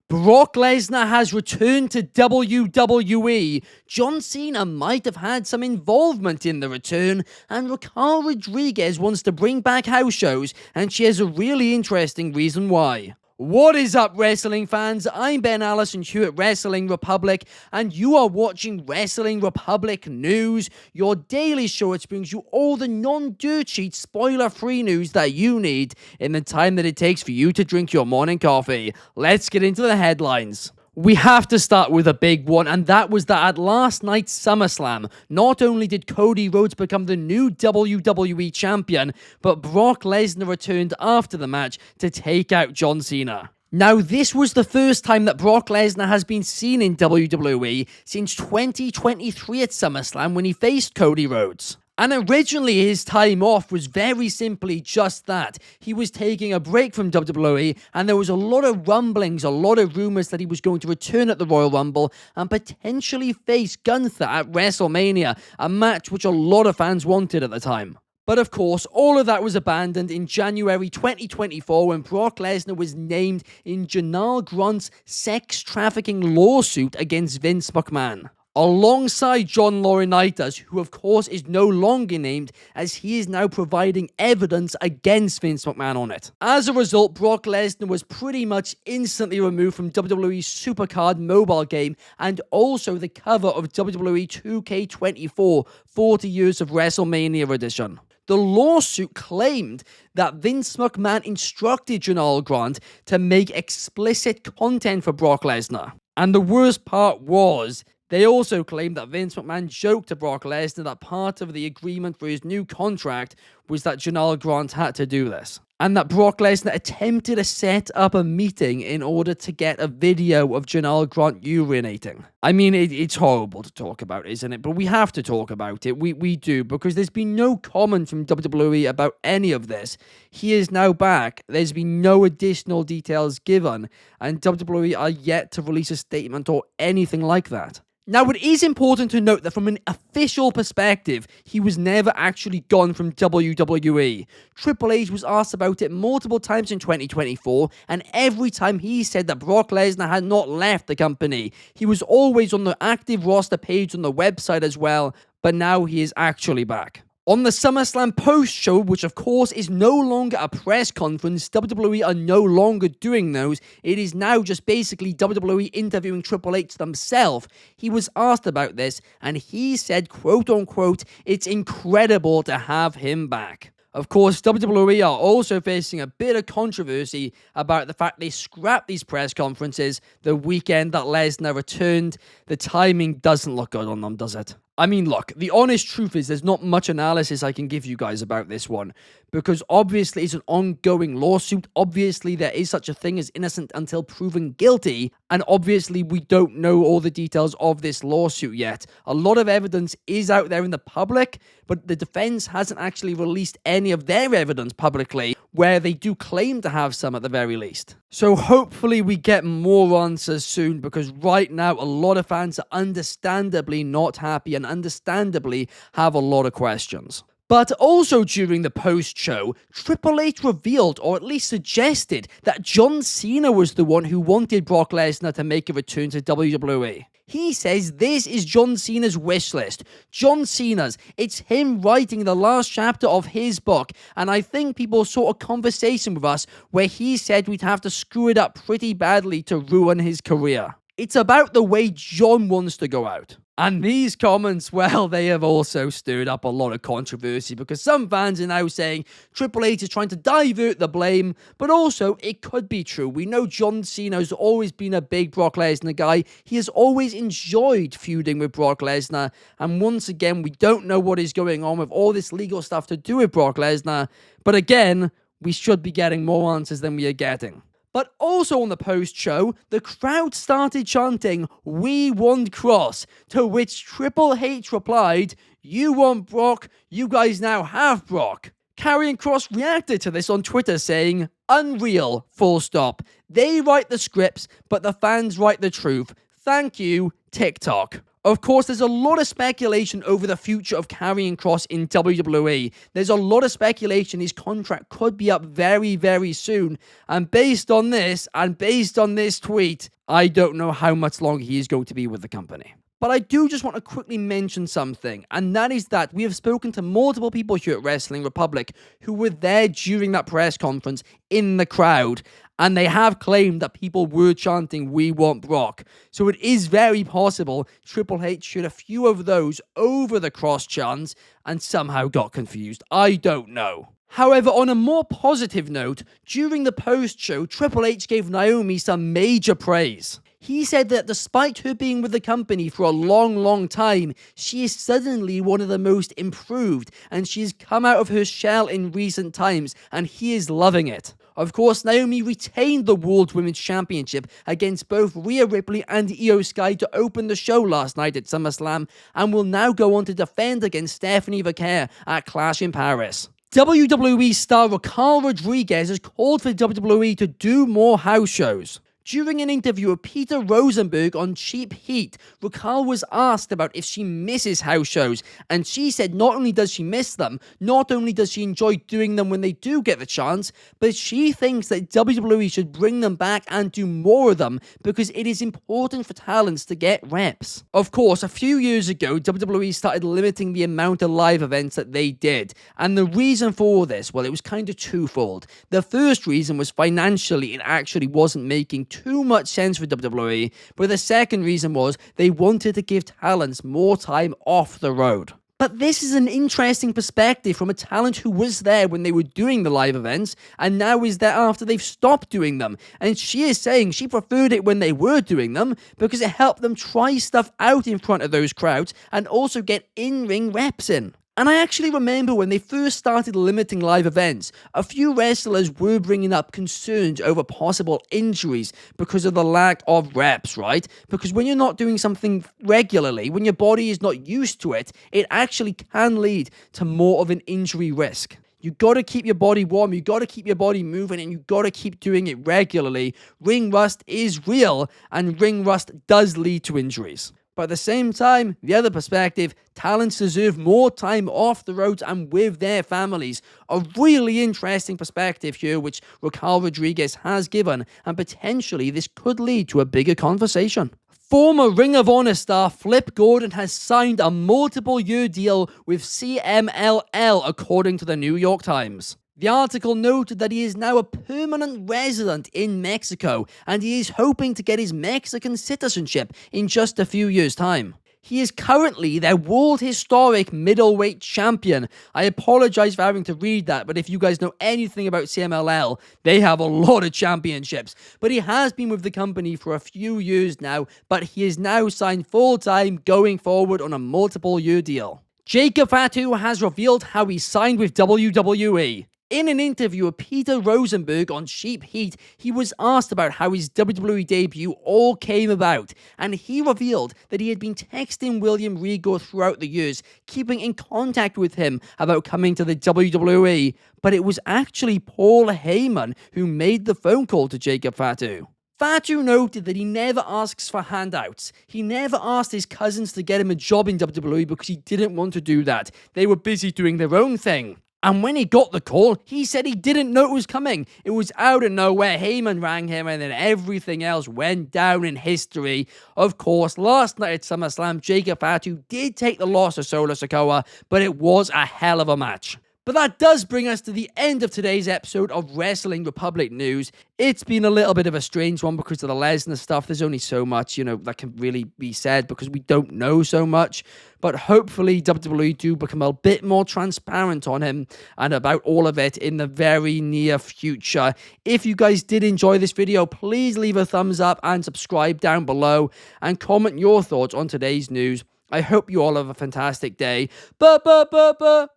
Brock Lesnar has returned to WWE. John Cena might have had some involvement in the return, and Raquel Rodriguez wants to bring back house shows, and she has a really interesting reason why. What is up, wrestling fans? I'm Ben Allison here at Wrestling Republic, and you are watching Wrestling Republic News, your daily show which brings you all the non-dirt sheet, spoiler-free news that you need in the time that it takes for you to drink your morning coffee. Let's get into the headlines. We have to start with a big one, and that was that at last night's SummerSlam, not only did Cody Rhodes become the new WWE Champion, but Brock Lesnar returned after the match to take out John Cena. Now, this was the first time that Brock Lesnar has been seen in WWE since 2023 at SummerSlam when he faced Cody Rhodes. And originally his time off was very simply just that. He was taking a break from WWE, and there was a lot of rumblings, a lot of rumors that he was going to return at the Royal Rumble and potentially face Gunther at WrestleMania, a match which a lot of fans wanted at the time. But of course, all of that was abandoned in January 2024 when Brock Lesnar was named in Janelle Grant's sex trafficking lawsuit against Vince McMahon, alongside John Laurinaitis, who of course is no longer named as he is now providing evidence against Vince McMahon on it. As a result, Brock Lesnar was pretty much instantly removed from WWE's Supercard mobile game and also the cover of WWE 2K24 40 Years of WrestleMania edition. The lawsuit claimed that Vince McMahon instructed Janelle Grant to make explicit content for Brock Lesnar. And the worst part was, they also claimed that Vince McMahon joked to Brock Lesnar that part of the agreement for his new contract was that Janelle Grant had to do this, and that Brock Lesnar attempted to set up a meeting in order to get a video of Janelle Grant urinating. I mean, it's horrible to talk about, isn't it? But we have to talk about it. We do, because there's been no comment from WWE about any of this. He is now back. There's been no additional details given, and WWE are yet to release a statement or anything like that. Now, it is important to note that from an official perspective, he was never actually gone from WWE. Triple H was asked about it multiple times in 2024, and every time he said that Brock Lesnar had not left the company. He was always on the active roster page on the website as well, but now he is actually back. On the SummerSlam post-show, which of course is no longer a press conference, WWE are no longer doing those, it is now just basically WWE interviewing Triple H themselves. He was asked about this, and he said, quote unquote, "It's incredible to have him back." Of course, WWE are also facing a bit of controversy about the fact they scrapped these press conferences the weekend that Lesnar returned. The timing doesn't look good on them, does it? I mean, look, the honest truth is there's not much analysis I can give you guys about this one, because obviously it's an ongoing lawsuit. Obviously there is such a thing as innocent until proven guilty, and obviously we don't know all the details of this lawsuit yet. A lot of evidence is out there in the public, but the defense hasn't actually released any of their evidence publicly, where they do claim to have some at the very least. So hopefully we get more answers soon, because right now a lot of fans are understandably not happy and understandably have a lot of questions. But also during the post-show, Triple H revealed, or at least suggested, that John Cena was the one who wanted Brock Lesnar to make a return to WWE. He says this is John Cena's wish list. John Cena's. It's him writing the last chapter of his book, and I think people saw a conversation with us where he said we'd have to screw it up pretty badly to ruin his career. It's about the way John wants to go out. And these comments, well, they have also stirred up a lot of controversy, because some fans are now saying Triple H is trying to divert the blame, but also it could be true. We know John Cena has always been a big Brock Lesnar guy. He has always enjoyed feuding with Brock Lesnar, and once again, we don't know what is going on with all this legal stuff to do with Brock Lesnar, but again, we should be getting more answers than we are getting. But also on the post-show, the crowd started chanting, "We want Kross," to which Triple H replied, "You want Brock, you guys now have Brock." Karrion Kross reacted to this on Twitter saying, "Unreal, full stop. They write the scripts, but the fans write the truth. Thank you, TikTok." Of course, there's a lot of speculation over the future of Karrion Kross in WWE. There's a lot of speculation his contract could be up very, very soon. And based on this, and based on this tweet, I don't know how much longer he is going to be with the company. But I do just want to quickly mention something, and that is that we have spoken to multiple people here at Wrestling Republic who were there during that press conference in the crowd, and they have claimed that people were chanting, "We want Brock." So it is very possible Triple H heard a few of those over the Kross chants and somehow got confused. I don't know. However, on a more positive note, during the post-show, Triple H gave Naomi some major praise. He said that despite her being with the company for a long time, she is suddenly one of the most improved, and she has come out of her shell in recent times, and he is loving it. Of course, Naomi retained the World Women's Championship against both Rhea Ripley and Io Sky to open the show last night at SummerSlam, and will now go on to defend against Stephanie Vaquer at Clash in Paris. WWE star Raquel Rodriguez has called for WWE to do more house shows. During an interview with Peter Rosenberg on Cheap Heat, Raquel was asked about if she misses house shows, and she said not only does she miss them, not only does she enjoy doing them when they do get the chance, but she thinks that WWE should bring them back and do more of them because it is important for talents to get reps. Of course, a few years ago, WWE started limiting the amount of live events that they did, and the reason for this, well, it was kind of twofold. The first reason was financially, it actually wasn't making too much sense for WWE, but the second reason was they wanted to give talents more time off the road. But this is an interesting perspective from a talent who was there when they were doing the live events and now is there after they've stopped doing them. And she is saying she preferred it when they were doing them because it helped them try stuff out in front of those crowds and also get in-ring reps in. And I actually remember when they first started limiting live events, a few wrestlers were bringing up concerns over possible injuries because of the lack of reps, right? Because when you're not doing something regularly, when your body is not used to it, it actually can lead to more of an injury risk. You gotta keep your body warm, you gotta keep your body moving, and you gotta keep doing it regularly. Ring rust is real, and ring rust does lead to injuries. But at the same time, the other perspective, talents deserve more time off the road and with their families. A really interesting perspective here, which Raquel Rodriguez has given, and potentially this could lead to a bigger conversation. Former Ring of Honor star Flip Gordon has signed a multiple-year deal with CMLL, according to the New York Times. The article noted that he is now a permanent resident in Mexico, and he is hoping to get his Mexican citizenship in just a few years' time. He is currently their world historic middleweight champion. I apologize for having to read that, but if you guys know anything about CMLL, they have a lot of championships. But he has been with the company for a few years now, but he is now signed full-time going forward on a multiple-year deal. Jacob Fatu has revealed how he signed with WWE. In an interview with Peter Rosenberg on Cheap Heat, he was asked about how his WWE debut all came about, and he revealed that he had been texting William Regal throughout the years, keeping in contact with him about coming to the WWE, but it was actually Paul Heyman who made the phone call to Jacob Fatu. Fatu noted that he never asks for handouts. He never asked his cousins to get him a job in WWE because he didn't want to do that. They were busy doing their own thing. And when he got the call, he said he didn't know it was coming. It was out of nowhere. Heyman rang him and then everything else went down in history. Of course, last night at SummerSlam, Jacob Fatu did take the loss to Solo Sikoa, but it was a hell of a match. But that does bring us to the end of today's episode of Wrestling Republic News. It's been a little bit of a strange one because of the Lesnar stuff. There's only so much, that can really be said because we don't know so much. But hopefully WWE do become a bit more transparent on him and about all of it in the very near future. If you guys did enjoy this video, please leave a thumbs up and subscribe down below and comment your thoughts on today's news. I hope you all have a fantastic day.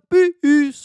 Peace.